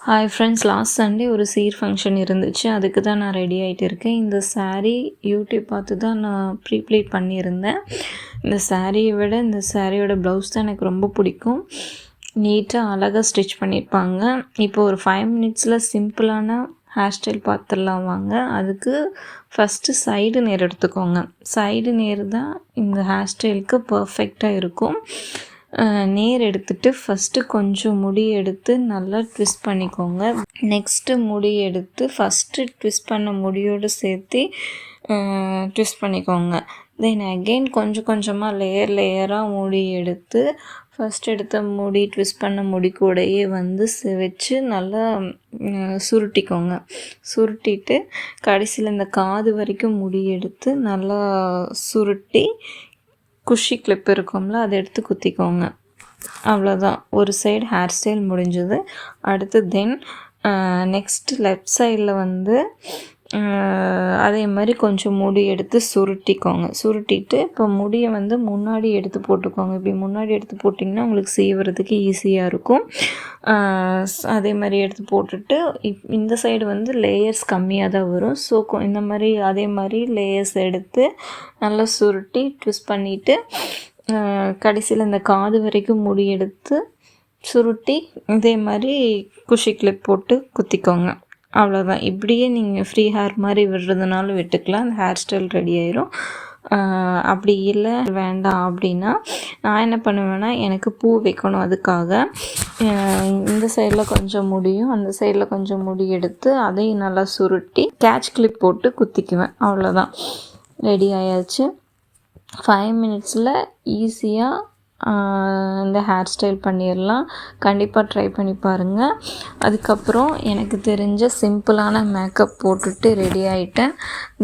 Hi friends, last Sunday ஒரு சீர் function இருந்துச்சு. அதுக்கு தான் நான் ரெடி ஆகிட்டு இருக்கேன். இந்த saree யூடியூப் பார்த்து தான் நான் ப்ளீட் பண்ணியிருந்தேன். இந்த சாரியை விட இந்த சாரியோட ப்ளவுஸ் தான் எனக்கு ரொம்ப பிடிக்கும். நீட்டாக அழகாக ஸ்டிச் பண்ணியிருப்பாங்க. இப்போ ஒரு 5 மினிட்ஸில் சிம்பிளான ஹேர் ஸ்டைல் பார்த்துடலாம் வாங்க. அதுக்கு ஃபஸ்ட்டு சைடு நேர் எடுத்துக்கோங்க. சைடு நேர் தான் இந்த ஹேர் ஸ்டைலுக்கு பர்ஃபெக்டாக இருக்கும். நேர் எடுத்துகிட்டு ஃபஸ்ட்டு கொஞ்சம் முடி எடுத்து நல்லா ட்விஸ்ட் பண்ணிக்கோங்க. நெக்ஸ்ட்டு முடி எடுத்து ஃபஸ்ட்டு ட்விஸ்ட் பண்ண முடியோடு சேர்த்து ட்விஸ்ட் பண்ணிக்கோங்க. தென் அகெயின் கொஞ்சம் கொஞ்சமாக லேயராக முடி எடுத்து ஃபஸ்ட் எடுத்த முடி ட்விஸ்ட் பண்ண முடி கூடையே வந்து வச்சு நல்லா சுருட்டிக்கோங்க. சுருட்டிட்டு கடைசியில் இந்த காது வரைக்கும் முடி எடுத்து நல்லா சுருட்டி குஷி கிளிப் இருக்கும்ல, அதை எடுத்து குத்திக்கோங்க. அவ்வளோதான், ஒரு சைடு ஹேர் ஸ்டைல் முடிஞ்சது. அடுத்து தென் நெக்ஸ்ட்டு லெஃப்ட் சைடில் வந்து அதே மாதிரி கொஞ்சம் முடி எடுத்து சுருட்டிக்கோங்க. சுருட்டிட்டு இப்போ முடியை வந்து முன்னாடி எடுத்து போட்டுக்கோங்க. இப்படி முன்னாடி எடுத்து போட்டிங்கன்னா உங்களுக்கு சீவுறதுக்கு ஈஸியாக இருக்கும். அதே மாதிரி எடுத்து போட்டுட்டு இந்த சைடு வந்து லேயர்ஸ் கம்மியாக தான் வரும். ஸோ இந்த மாதிரி அதே மாதிரி லேயர்ஸ் எடுத்து நல்லா சுருட்டி ட்விஸ்ட் பண்ணிவிட்டு கடைசியில் இந்த காது வரைக்கும் முடி எடுத்து சுருட்டி இதே மாதிரி குஷி கிளிப் போட்டு குத்திக்கோங்க. அவ்வளோதான். இப்படியே நீங்கள் ஃப்ரீ ஹேர் மாதிரி விடுறதுனாலும் விட்டுக்கலாம். அந்த ஹேர் ஸ்டைல் ரெடி ஆயிரும். அப்படி இல்லை வேண்டாம் அப்படின்னா நான் என்ன பண்ணுவேன்னா, எனக்கு பூ வைக்கணும், அதுக்காக இந்த சைடில் கொஞ்சம் முடியும் அந்த சைடில் கொஞ்சம் முடி எடுத்து அதையும் நல்லா சுருட்டி கேட்ச் கிளிப் போட்டு குத்திக்குவேன். அவ்வளோதான், ரெடி ஆயாச்சு. 5 மினிட்ஸில் ஈஸியாக இந்த ஹேர் ஸ்டைல் பண்ணிடலாம். கண்டிப்பாக ட்ரை பண்ணி பாருங்கள். அதுக்கப்புறம் எனக்கு தெரிஞ்ச சிம்பிளான மேக்கப் போட்டுட்டு ரெடி ஆகிட்டேன்.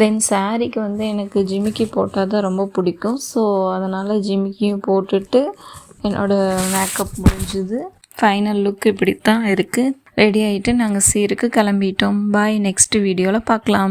தென் சாரீக்கு வந்து எனக்கு ஜிமிக்கி போட்டால் தான் ரொம்ப பிடிக்கும். ஸோ அதனால் ஜிமிக்கியும் போட்டுட்டு என்னோடய மேக்கப் முடிஞ்சுது. ஃபைனல் லுக் இப்படி தான் இருக்குது. ரெடி ஆகிட்டு நாங்கள் சீருக்கு கிளம்பிட்டோம். பாய், நெக்ஸ்ட் வீடியோவில் பார்க்கலாம்.